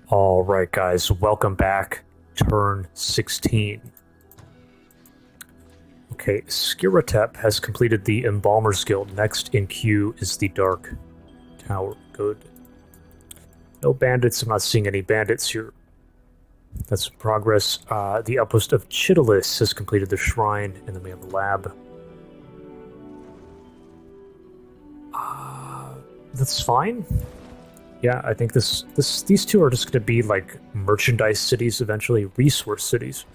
All right, guys, welcome back. Turn 16. Okay, Skiratep has completed the Embalmer's Guild. Next in queue is the Dark Tower. Good. No bandits. I'm not seeing any bandits here. That's progress. The outpost of Chitalus has completed the shrine, and then we have the lab. That's fine. Yeah, I think these two are just going to be like merchandise cities eventually, resource cities.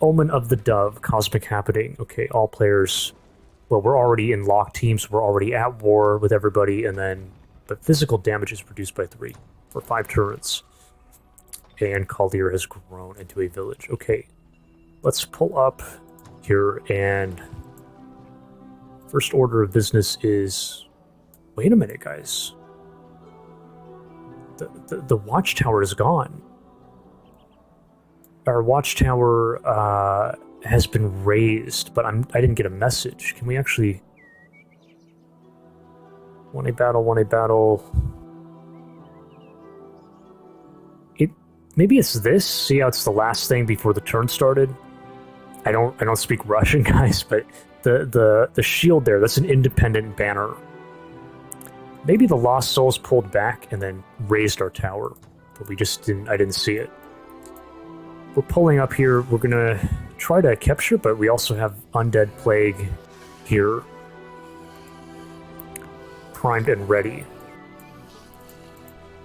Omen of the Dove, Cosmic Happening. Okay, all players. Well, we're already in locked teams. We're already at war with everybody, and then but physical damage is reduced by 3 for 5 turns. And Kaldir has grown into a village. Okay, let's pull up here, and first order of business is. Wait a minute, guys. The watchtower is gone. Our watchtower has been raised, but I didn't get a message. Can we actually... 1A battle, 1A battle... Maybe it's this? See how it's the last thing before the turn started? I don't speak Russian, guys, but the shield there, that's an independent banner. Maybe the Lost Souls pulled back and then raised our tower, but I didn't see it. We're pulling up here. We're going to try to capture, but we also have Undead Plague here. Primed and ready.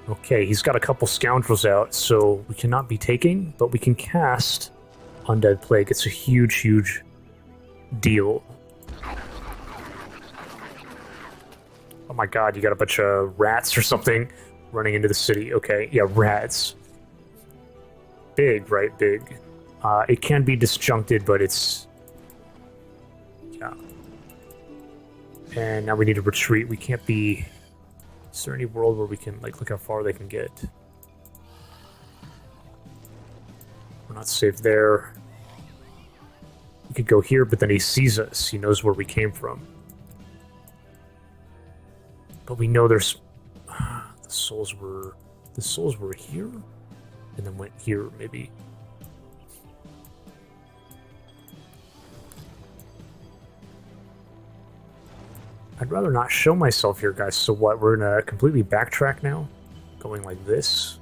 Okay, he's got a couple scoundrels out, so we cannot be taking, but we can cast Undead Plague. It's a huge, huge deal. Oh my god, you got a bunch of rats or something running into the city. Okay, yeah, rats. Big, right? Big. It can be disjuncted, but it's... Yeah. And now we need to retreat. We can't be... Is there any world where we can, like, look how far they can get? We're not safe there. We could go here, but then he sees us. He knows where we came from. But we know there's... The souls were here? And then went here, maybe. I'd rather not show myself here, guys. So what, we're gonna completely backtrack now? Going like this?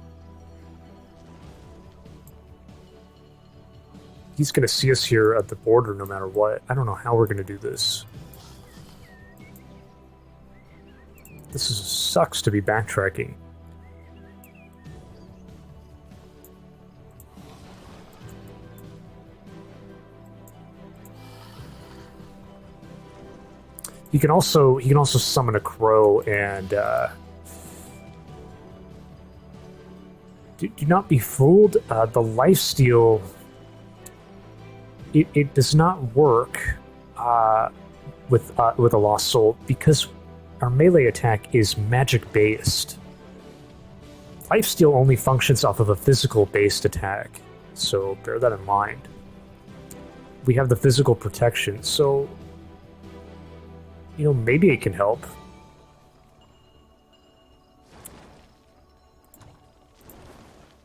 He's gonna see us here at the border no matter what. I don't know how we're gonna do this. Sucks to be backtracking. He can also summon a crow and do not be fooled. The lifesteal it does not work with a lost soul because our melee attack is magic based. Lifesteal only functions off of a physical based attack, so bear that in mind. We have the physical protection, so maybe it can help.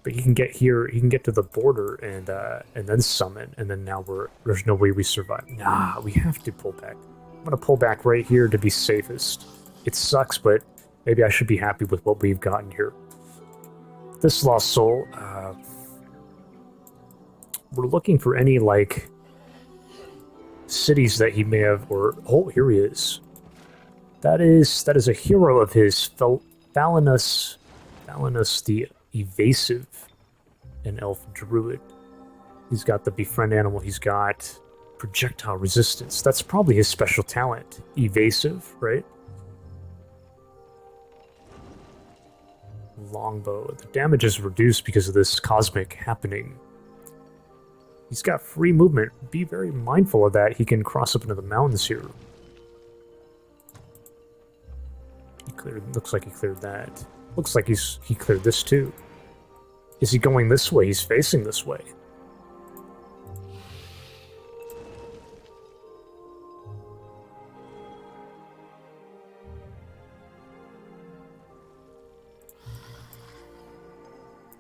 But he can get here, he can get to the border and then summon, and then now there's no way we survive. Nah, we have to pull back. I'm gonna pull back right here to be safest. It sucks, but maybe I should be happy with what we've gotten here. This Lost Soul, we're looking for any, like, cities that he may have, or... Oh, here he is. That is a hero of his, Valinus the Evasive, an elf druid. He's got the befriend animal, he's got projectile resistance. That's probably his special talent. Evasive, right? Longbow. The damage is reduced because of this cosmic happening. He's got free movement. Be very mindful of that. He can cross up into the mountains here. Looks like he cleared that. Looks like he cleared this too. Is he going this way? He's facing this way.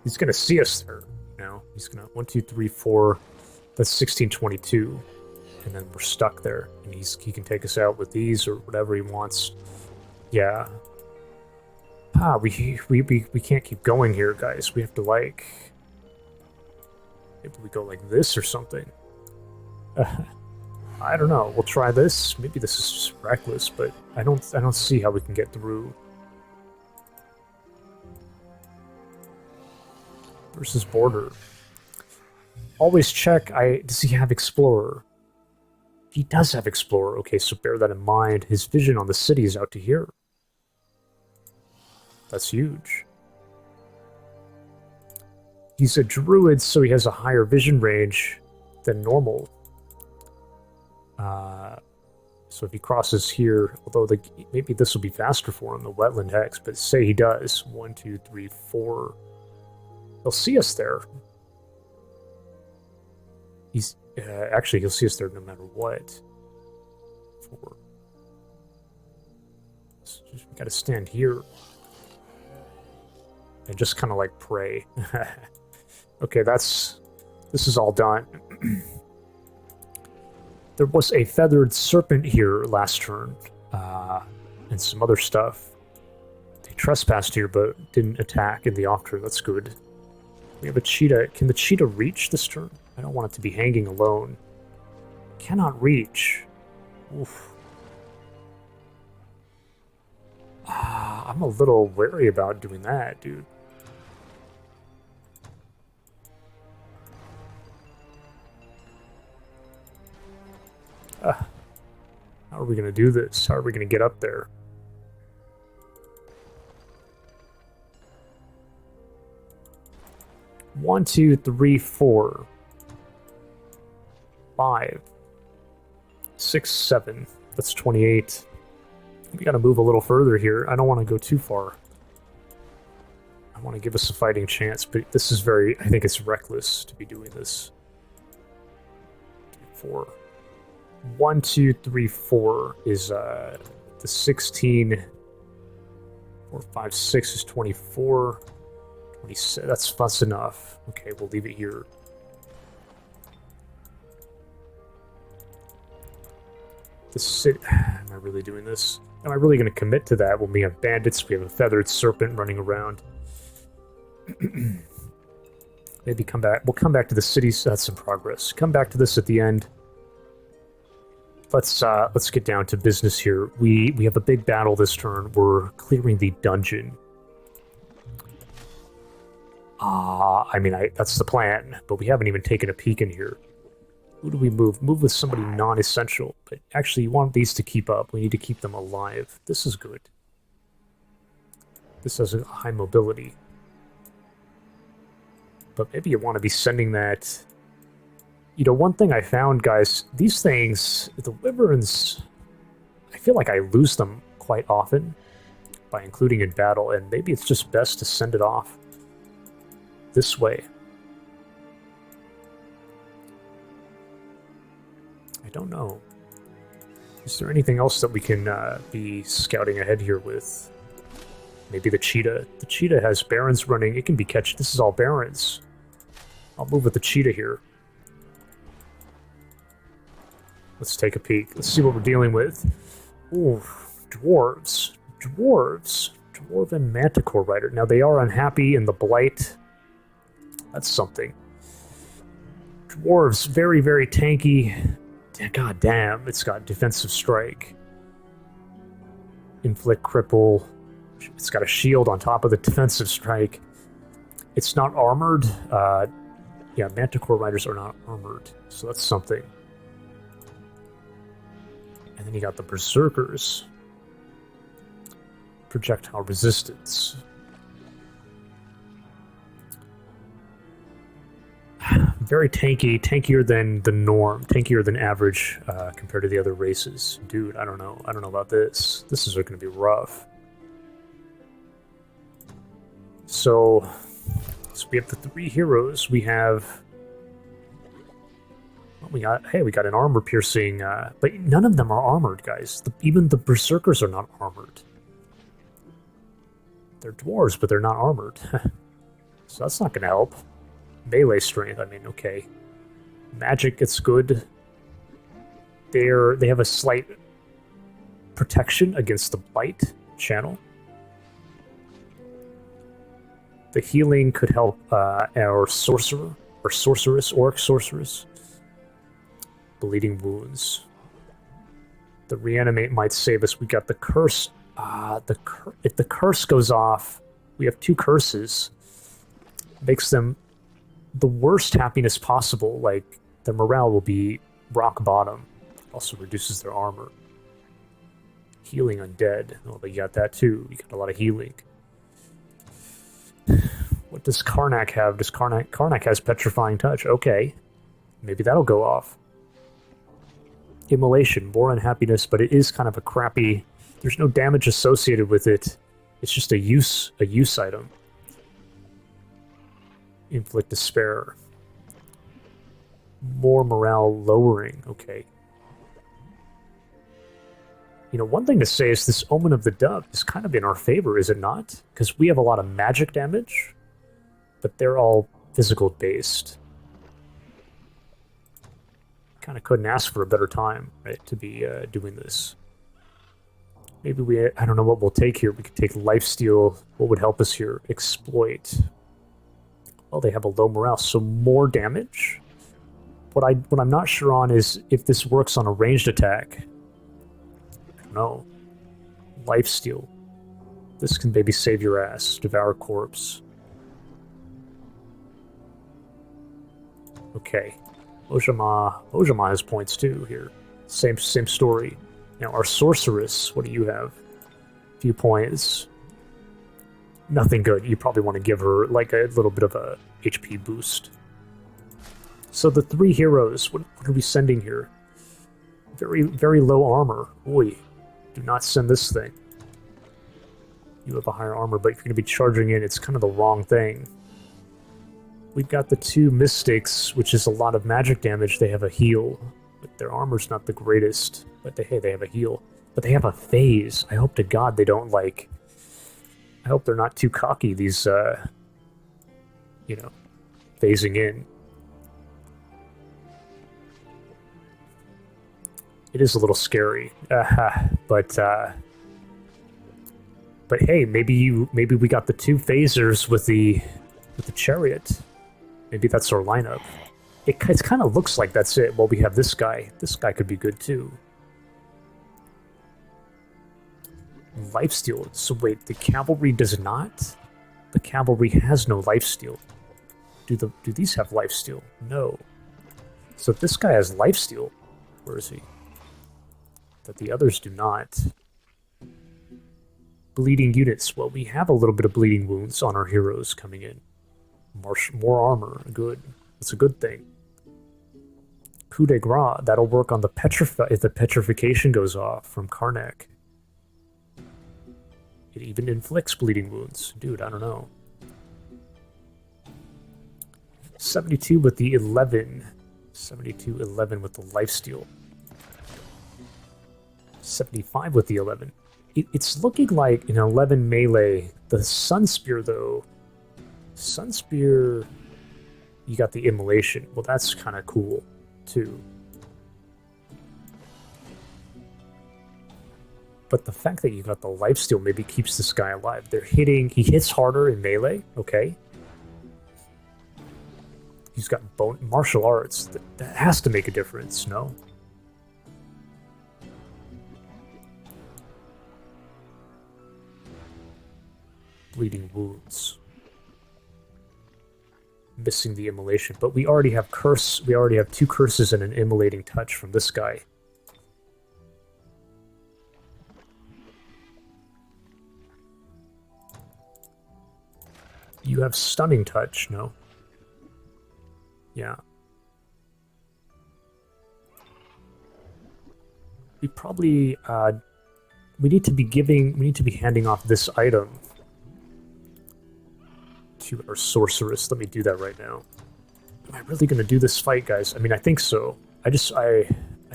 He's gonna see us there now. He's gonna 1, 2, 3, 4. That's 1622, and then we're stuck there. And he can take us out with these or whatever he wants. Yeah. We can't keep going here, guys. We have to like maybe we go like this or something. I don't know. We'll try this. Maybe this is just reckless, but I don't see how we can get through. Versus border. Always check. Does he have Explorer? He does have Explorer. Okay, so bear that in mind. His vision on the city is out to here. That's huge. He's a druid, so he has a higher vision range than normal. So if he crosses here, although maybe this will be faster for him, the wetland hex, but say he does. 1, 2, 3, 4. He'll see us there. Actually, he'll see us there no matter what. 4. So we gotta stand here. And just kind of like pray. Okay, this is all done. There was a feathered serpent here last turn, and some other stuff. They trespassed here, but didn't attack in the off turn. That's good. We have a cheetah. Can the cheetah reach this turn? I don't want it to be hanging alone. Cannot reach. Oof. I'm a little wary about doing that, dude. How are we going to do this? How are we going to get up there? One, 2, 3, 4, 5, 6, 7. That's 28. We got to move a little further here. I don't want to go too far. I want to give us a fighting chance, but this is I think it's reckless to be doing this. 4. 1, 2, 3, 4 is the 16. 4, 5, 6 is 24. 26. That's enough. Okay, we'll leave it here. The city. Am I really doing this? Am I really going to commit to that when we have bandits? We have a feathered serpent running around. Maybe come back. We'll come back to the city. So that's some progress. Come back to this at the end. Let's get down to business here. We have a big battle this turn. We're clearing the dungeon. I mean, that's the plan, but we haven't even taken a peek in here. Who do we move? Move with somebody non-essential, but actually you want these to keep up. We need to keep them alive. This is good. This has a high mobility. But maybe you want to be sending that... You know, one thing I found, guys, these things, the wyverns, I feel like I lose them quite often by including in battle, and maybe it's just best to send it off this way. I don't know. Is there anything else that we can be scouting ahead here with? Maybe the cheetah. The cheetah has barons running. It can be catch. This is all barons. I'll move with the cheetah here. Let's take a peek. Let's see what we're dealing with. Ooh, dwarves. Dwarves. Dwarven Manticore Rider. Now, they are unhappy in the Blight. That's something. Dwarves, very, very tanky. God damn, it's got Defensive Strike. Inflict Cripple. It's got a shield on top of the Defensive Strike. It's not armored. Yeah, Manticore Riders are not armored, so that's something. And then you got the Berserkers. Projectile resistance. Very tanky, tankier than the norm, tankier than average compared to the other races. Dude, I don't know about this. This is going to be rough. So we have the 3 heroes. We have... we got an armor-piercing, but none of them are armored, guys. Even the Berserkers are not armored. They're dwarves, but they're not armored. So that's not going to help. Melee strength, I mean, okay. Magic, it's good. They have a slight protection against the blight channel. The healing could help our sorcerer, or sorceress, orc sorceress. Bleeding wounds. The reanimate might save us. We got the curse. If the curse goes off, we have 2 curses. Makes them the worst happiness possible. Like, their morale will be rock bottom. Also reduces their armor. Healing undead. Oh, but you got that too. You got a lot of healing. What does Karnak have? Does Karnak has Petrifying Touch. Okay. Maybe that'll go off. Immolation. More unhappiness, but it is kind of a crappy... There's no damage associated with it. It's just a use item. Inflict Despair. More morale lowering. Okay. You know, one thing to say is this Omen of the Dove is kind of in our favor, is it not? Because we have a lot of magic damage, but they're all physical based. Kind of couldn't ask for a better time, right, to be doing this. Maybe I don't know what we'll take here. We could take Lifesteal. What would help us here? Exploit. Well, they have a low morale, so more damage. What I'm not sure on is if this works on a ranged attack. No. Lifesteal. This can maybe save your ass. Devour Corpse. Okay. Mojamha has points too here. Same story. Now our sorceress, what do you have? Few points. Nothing good. You probably want to give her like a little bit of a HP boost. So the 3 heroes, what are we sending here? Very, very low armor. Oi. Do not send this thing. You have a higher armor, but if you're going to be charging in, it's kind of the wrong thing. We've got the 2 Mystics, which is a lot of magic damage. They have a heal, but their armor's not the greatest. But they have a heal. But they have a phase. I hope to God they don't, like... I hope they're not too cocky, these, you know, phasing in. It is a little scary, but hey, maybe we got the 2 phasers with the chariot. Maybe that's our lineup. It kind of looks like that's it. Well, we have this guy. This guy could be good too. Lifesteal. So wait, the cavalry does not? The cavalry has no lifesteal. Do these have lifesteal? No. So if this guy has lifesteal, where is he? That the others do not. Bleeding units. Well, we have a little bit of bleeding wounds on our heroes coming in. More armor. Good. That's a good thing. Coup de grace. That'll work on the if the petrification goes off from Karnak. It even inflicts bleeding wounds. Dude, I don't know. 72 with the 11. 72-11 with the lifesteal. 75 with the 11. It's looking like an 11 melee. The Sunspear, though. Sunspear... You got the immolation. Well, that's kind of cool, too. But the fact that you got the lifesteal maybe keeps this guy alive. He hits harder in melee, okay? He's got martial arts. That has to make a difference, no? Bleeding wounds. Missing the immolation. But we already have curse. We already have 2 curses and an immolating touch from this guy. You have stunning touch, no? Yeah. We probably we need to be handing off this item to our sorceress. Let me do that right now. Am I really gonna do this fight, guys? I mean, I think so. I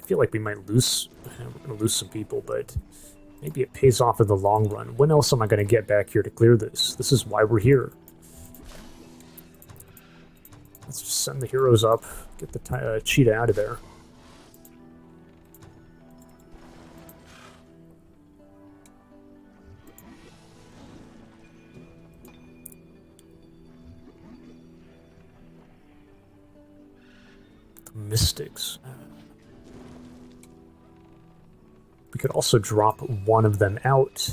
feel like we might lose. We're gonna lose some people, but maybe it pays off in the long run. When else am I gonna get back here to clear this? This is why we're here. Let's just send the heroes up. Get the cheetah out of there. The mystics. We could also drop one of them out.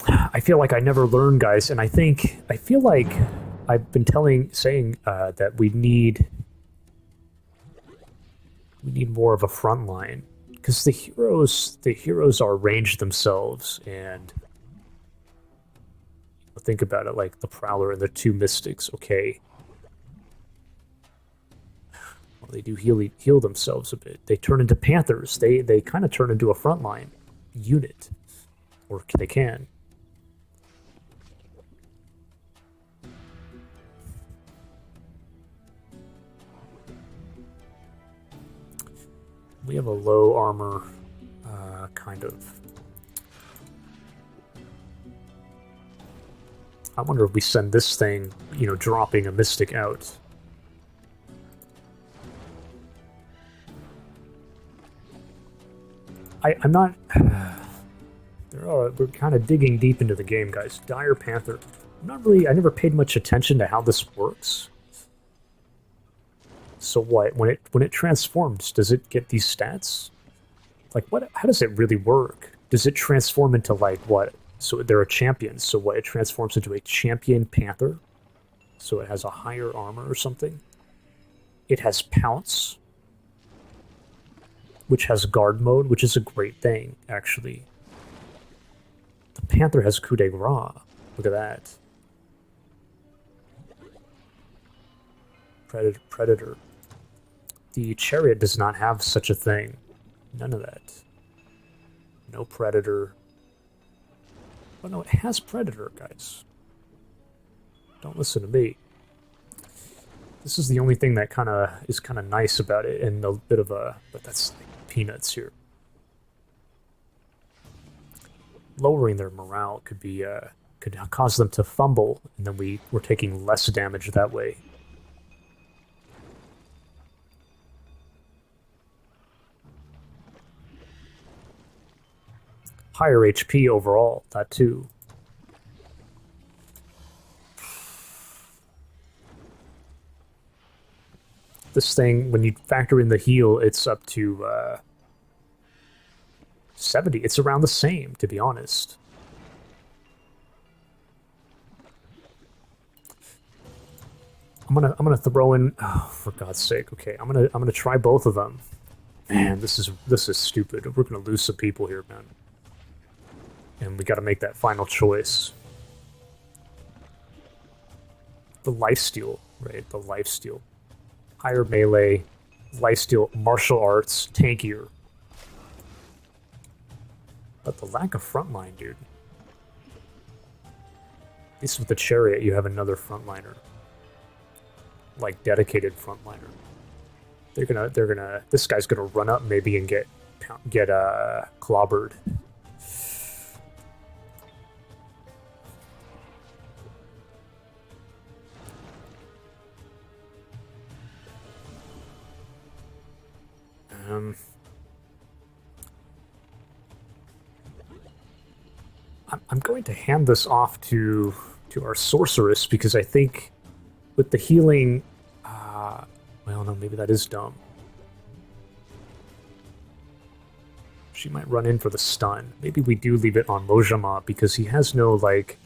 I feel like I never learn, guys, and I feel like I've been saying that we need more of a front line, because the heroes are ranged themselves, and think about it, like the Prowler and the two Mystics. Okay, well, they do heal themselves a bit. They turn into Panthers. They kind of turn into a frontline unit, or they can. We have a low armor, kind of. I wonder if we send this thing, dropping a Mystic out. I'm not... we're kind of digging deep into the game, guys. Dire Panther. I never paid much attention to how this works. So what? When it transforms, does it get these stats? Like, what? How does it really work? Does it transform into, like, what? So they're a champion. So what? It transforms into a champion Panther? So it has a higher armor or something? It has Pounce, which has guard mode, which is a great thing, actually. The Panther has coup de grace. Look at that. Predator. The Chariot does not have such a thing. None of that. No Predator. Oh no, it has Predator, guys. Don't listen to me. This is the only thing that is kind of nice about it, and a bit of a... But that's like peanuts here. Lowering their morale could cause them to fumble, and then we're taking less damage that way. Higher HP overall, that too. This thing, when you factor in the heal, it's up to 70. It's around the same, to be honest. I'm gonna throw in. Oh, for God's sake! Okay, I'm gonna try both of them. Man, this is stupid. We're gonna lose some people here, man. And we got to make that final choice. The lifesteal, right? The lifesteal. Higher melee, lifesteal, martial arts, tankier. But the lack of frontline, dude. At least with the Chariot, you have another frontliner. Like, dedicated frontliner. This guy's gonna run up maybe and get clobbered. I'm going to hand this off to our sorceress, because I think with the healing, well, no, maybe that is dumb. She might run in for the stun. Maybe we do leave it on Mojamha, because he has no, like...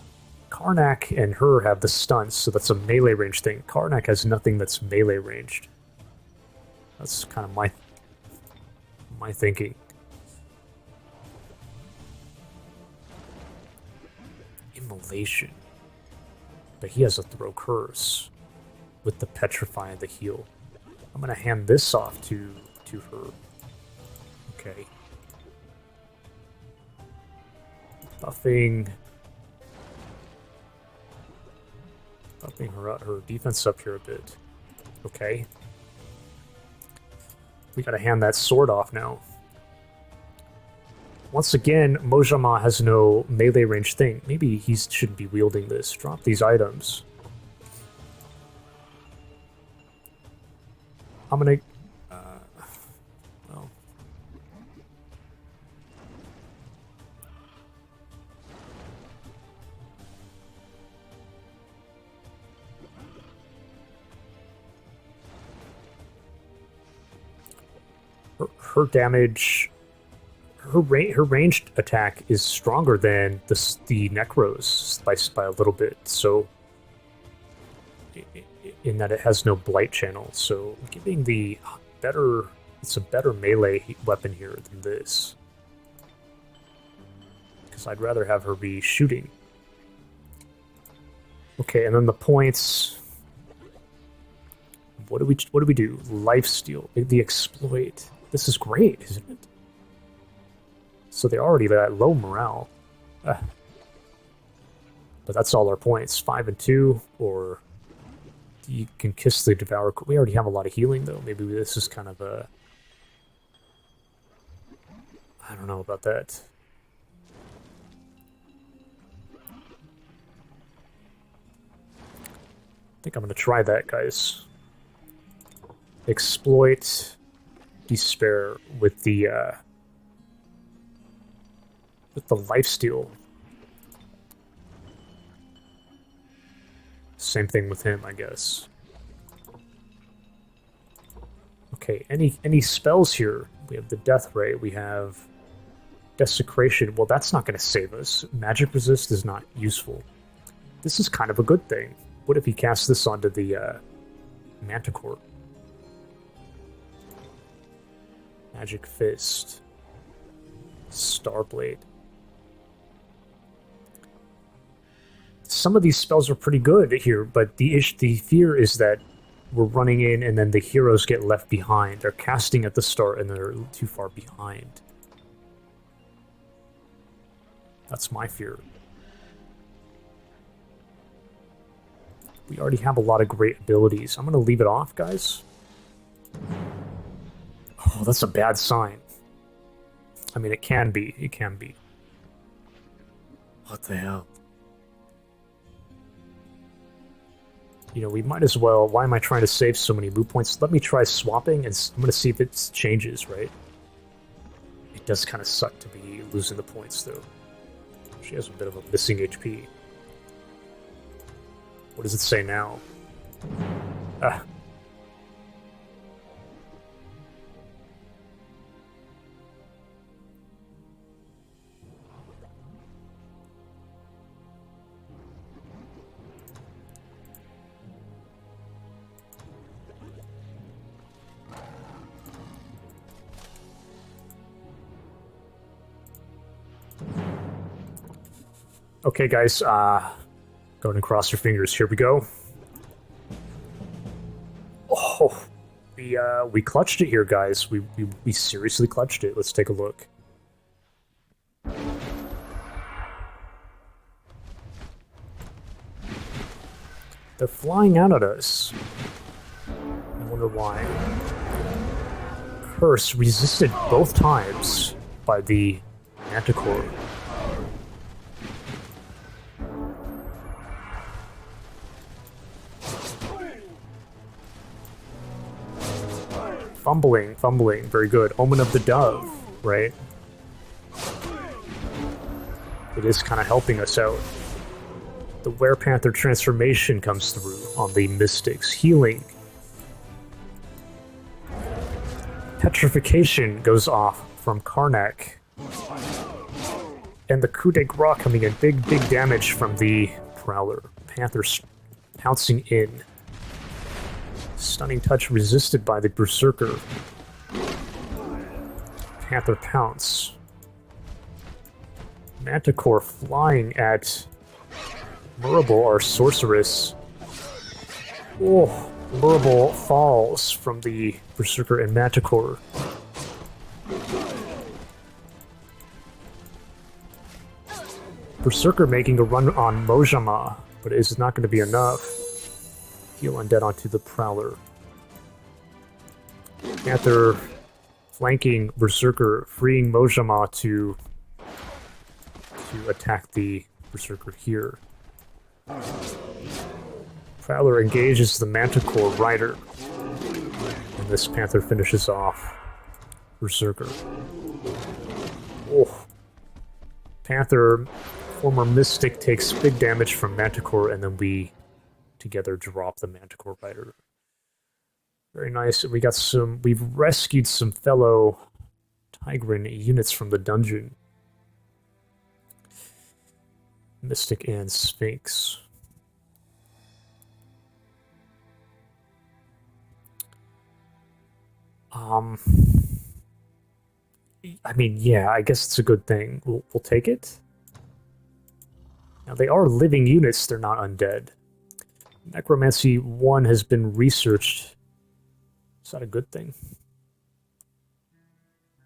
Karnak and her have the stunts, so that's a melee range thing. Karnak has nothing that's melee ranged. That's kind of my thinking. Immolation. But he has a throw curse with the petrify and the heal. I'm gonna hand this off to her. Okay. Buffing her defense up here a bit. Okay. We gotta hand that sword off now. Once again, Mojamha has no melee range thing. Maybe he shouldn't be wielding this. Drop these items. I'm gonna... well... Her damage... Her ranged attack is stronger than the Necros, sliced by a little bit, so... in that it has no blight channel, so giving the better... It's a better melee weapon here than this. Because I'd rather have her be shooting. Okay, and then the points... What do we do? Lifesteal, the exploit. This is great, isn't it? So they're already at low morale. But that's all our points. 5 and 2, or you can kiss the Devourer. We already have a lot of healing, though. Maybe this is kind of a... I don't know about that. I think I'm going to try that, guys. Exploit Despair with the lifesteal. Same thing with him, I guess. Okay, any spells here? We have the Death Ray, we have Desecration. Well, that's not going to save us. Magic Resist is not useful. This is kind of a good thing. What if he casts this onto the Manticore? Magic Fist. Starblade. Some of these spells are pretty good here, but the fear is that we're running in and then the heroes get left behind. They're casting at the start and they're too far behind. That's my fear. We already have a lot of great abilities. I'm going to leave it off, guys. Oh, that's a bad sign. I mean, it can be. It can be. What the hell? You know, we might as well... Why am I trying to save so many loot points? Let me try swapping, and I'm going to see if it changes, right? It does kind of suck to be losing the points, though. She has a bit of a missing HP. What does it say now? Ah. Okay, guys, go ahead and cross your fingers. Here we go. Oh, we clutched it here, guys. We seriously clutched it. Let's take a look. They're flying out at us. I wonder why. Curse resisted both times by the Manticore. Fumbling, very good. Omen of the Dove, right? It is kind of helping us out. The Werepanther transformation comes through on the Mystics. Healing. Petrification goes off from Karnak. And the coup de grace coming in. Big damage from the Prowler. Panther's pouncing in. Stunning touch resisted by the Berserker. Panther pounce. Manticore flying at Murable, our sorceress. Oh, Murable falls from the Berserker and Manticore. Berserker making a run on Mojamha, but it is not going to be enough. Heal Undead onto the Prowler. Panther flanking Berserker, freeing Mojamha to to attack the Berserker here. Prowler engages the Manticore Rider. And this Panther finishes off Berserker. Oh. Panther, former Mystic, takes big damage from Manticore, and then we together drop the Manticore Rider. Very nice. We've rescued some fellow Tigran units from the dungeon. Mystic and Sphinx. I mean, yeah, I guess it's a good thing. We'll take it. Now, they are living units, they're not undead. Necromancy 1 has been researched. Is that a good thing?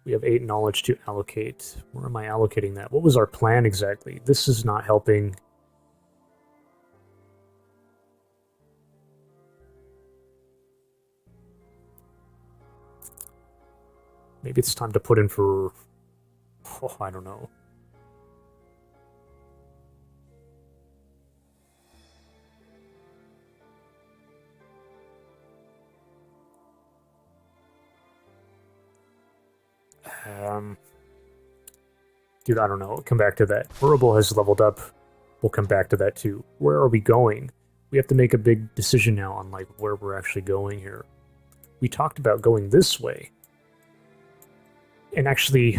We have 8 knowledge to allocate. Where am I allocating that? What was our plan exactly? This is not helping. Maybe it's time to put in for... Oh, I don't know. Dude, I don't know. Come back to that. Horrible has leveled up. We'll come back to that too. Where are we going? We have to make a big decision now on like where we're actually going here. We talked about going this way. And actually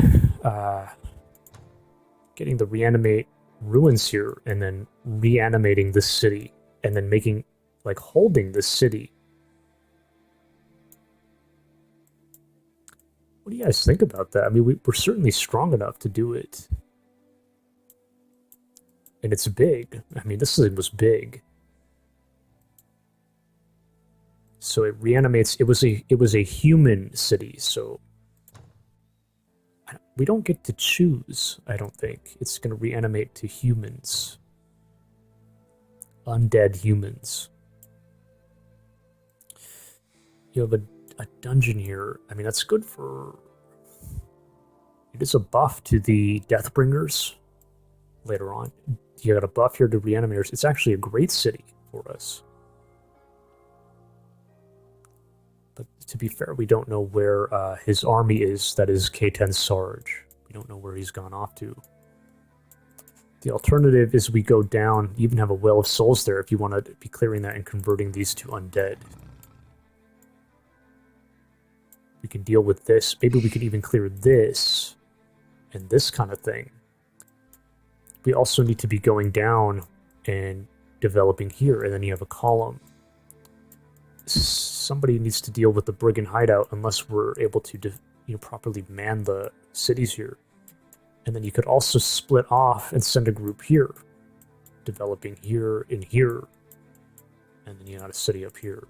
getting the reanimate ruins here and then reanimating this city and then making, like, holding this city. What do you guys think about that? I mean, we're certainly strong enough to do it. And it's big. I mean, this thing was big. So it reanimates. It was a human city, so we don't get to choose, I don't think. It's going to reanimate to humans. Undead humans. You have a dungeon here. I mean, that's good for... It is a buff to the Deathbringers later on. You got a buff here to Reanimators. It's actually a great city for us. But to be fair, we don't know where his army is. That is K10 Sarge. We don't know where he's gone off to. The alternative is we go down. You even have a Well of Souls there if you want to be clearing that and converting these to undead. We can deal with this. Maybe we could even clear this and this kind of thing. We also need to be going down and developing here, and then you have a column. Somebody needs to deal with the Brigand hideout unless we're able to properly man the cities here. And then you could also split off and send a group here, developing here and here, and then you got a city up here.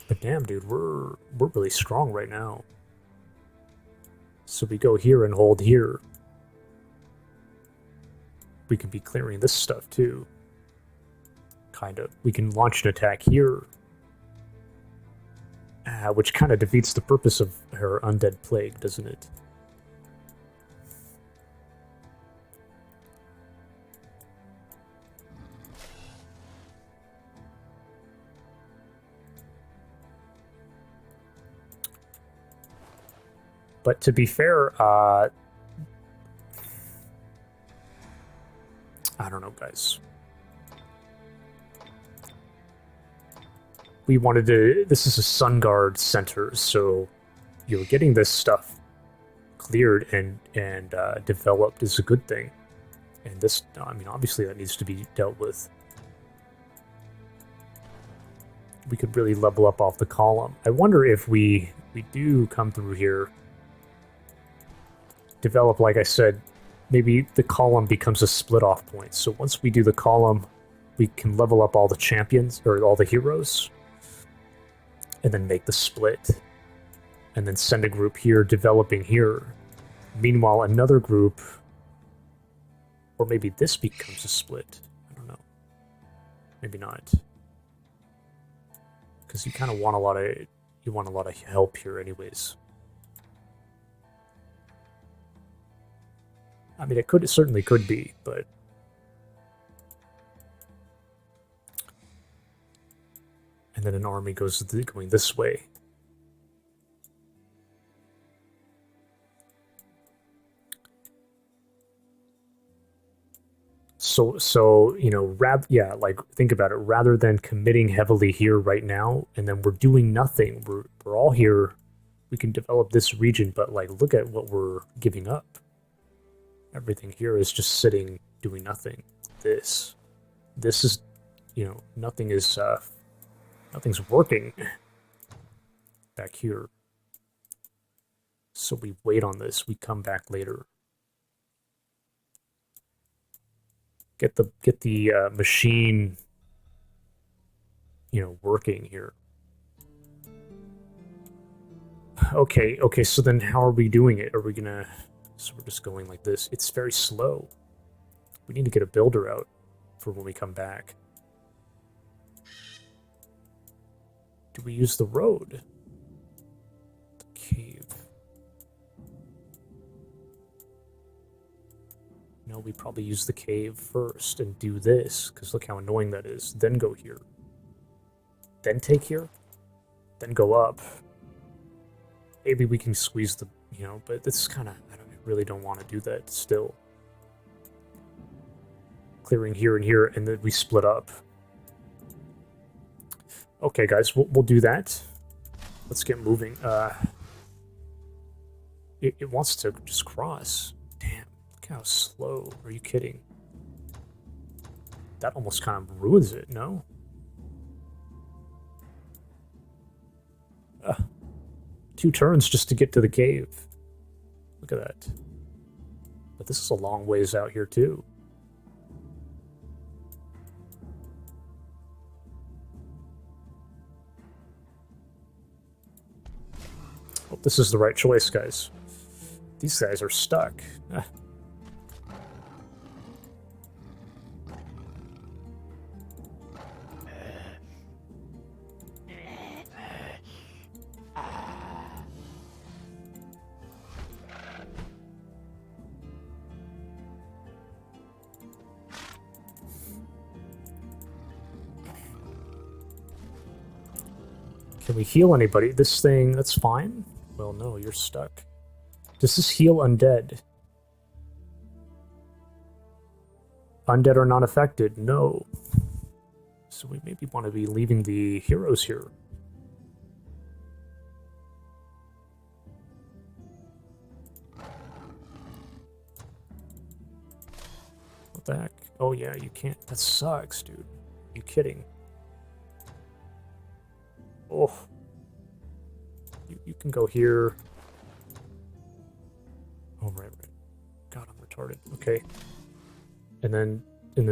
But damn, dude, we're really strong right now. So we go here and hold here. We could be clearing this stuff too. Kind of. We can launch an attack here. Which kind of defeats the purpose of her Undead Plague, doesn't it? But to be fair, I don't know, guys. We wanted to... This is a Sun Guard center, so getting this stuff cleared and developed is a good thing. And this, I mean, obviously that needs to be dealt with. We could really level up off the column. I wonder if we do come through here, develop, like I said, maybe the column becomes a split-off point. So once we do the column, we can level up all the champions, or all the heroes, and then make the split. And then send a group here, developing here. Meanwhile, another group, or maybe this becomes a split. I don't know. Maybe not. because you kind of want a lot of help here, anyways. I mean, it certainly could be, but and then an army goes going this way. So you know, like think about it. Rather than committing heavily here right now, and then we're doing nothing. We're all here. We can develop this region, but like, look at what we're giving up. Everything here is just sitting, doing nothing. This is, you know, nothing's working back here. So we wait on this. We come back later. Get the machine, you know, working here. Okay, so then how are we doing it? Are we gonna... So we're just going like this. It's very slow. We need to get a builder out for when we come back. Do we use the road? The cave. No, we probably use the cave first and do this, because look how annoying that is. Then go here. Then take here. Then go up. Maybe we can squeeze the, you know, but this is kind of, I really don't want to do that still. Clearing here and here, and then we split up. Okay, guys, we'll do that. Let's get moving. It wants to just cross. Damn, look how slow. Are you kidding? That almost kind of ruins it, no? 2 turns just to get to the cave. Look at that. But this is a long ways out here, too. Hope this is the right choice, guys. These guys are stuck. Can we heal anybody? This thing, that's fine? Well, no, you're stuck. Does this heal undead? Undead are not affected, no. So we maybe want to be leaving the heroes here. What the heck? Oh yeah, you can't. That sucks, dude. Are you kidding? Oh. You can go here. Oh, right. God, I'm retarded. Okay. And then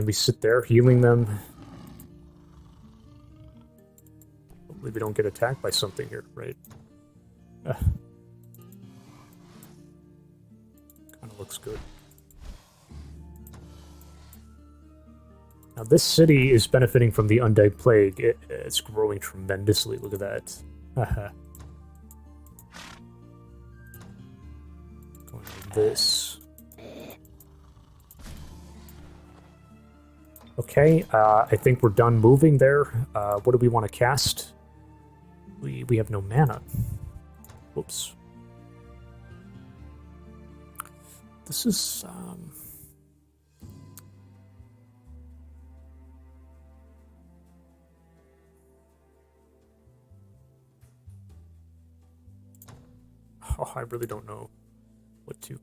we sit there, healing them. Hopefully we don't get attacked by something here, right? Kind of looks good. Now this city is benefiting from the Undead Plague. It's growing tremendously. Look at that. Going like this. Okay, I think we're done moving there. What do we want to cast? We have no mana. Whoops. This is... Oh, I really don't know what to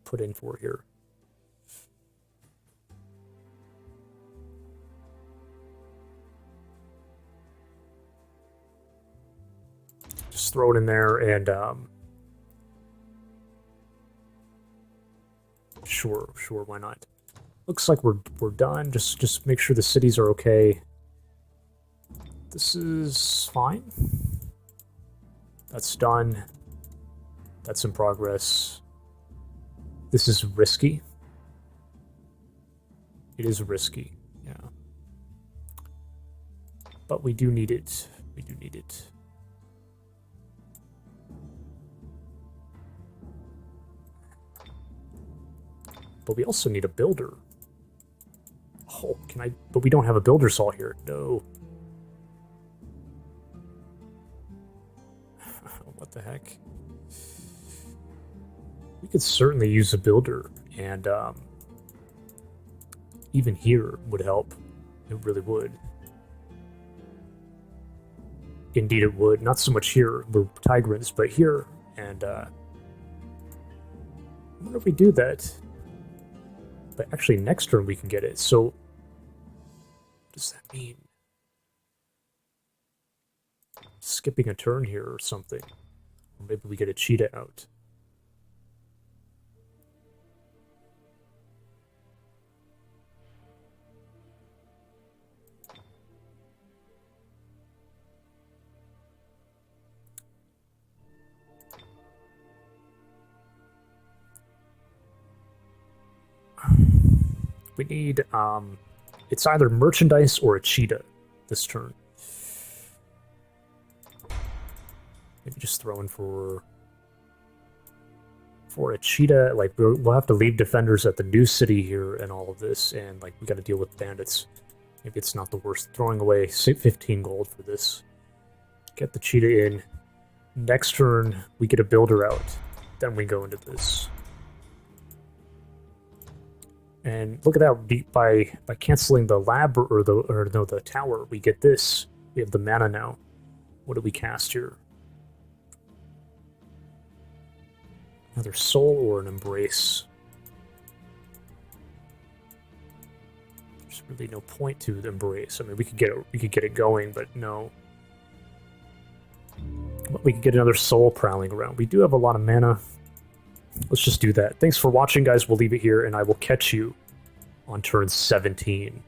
put in for here. Just throw it in there and sure, why not? Looks like we're done. Just make sure the cities are okay. This is fine. That's done. That's in progress. This is risky. It is risky, yeah. But we do need it. We do need it. But we also need a builder. Oh, can I? But we don't have a builder saw here. No. What the heck? We could certainly use a builder, and even here would help. It really would. Indeed it would. Not so much here, we're Tigrans, but here. And I wonder if we do that. But actually next turn we can get it. So what does that mean? Skipping a turn here or something. Or maybe we get a cheetah out. We need, it's either merchandise or a cheetah this turn. Maybe just throw in for a cheetah. Like, we'll have to leave defenders at the new city here and all of this, and, like, we gotta deal with bandits. Maybe it's not the worst. Throwing away 15 gold for this. Get the cheetah in. Next turn, we get a builder out. Then we go into this. And look at that, by canceling the lab or the tower, we get this. We have the mana now. What do we cast here? Another soul or an embrace? There's really no point to the embrace. I mean, we could get it going, but no. But we could get another soul prowling around. We do have a lot of mana. Let's just do that. Thanks for watching, guys. We'll leave it here, and I will catch you on turn 17.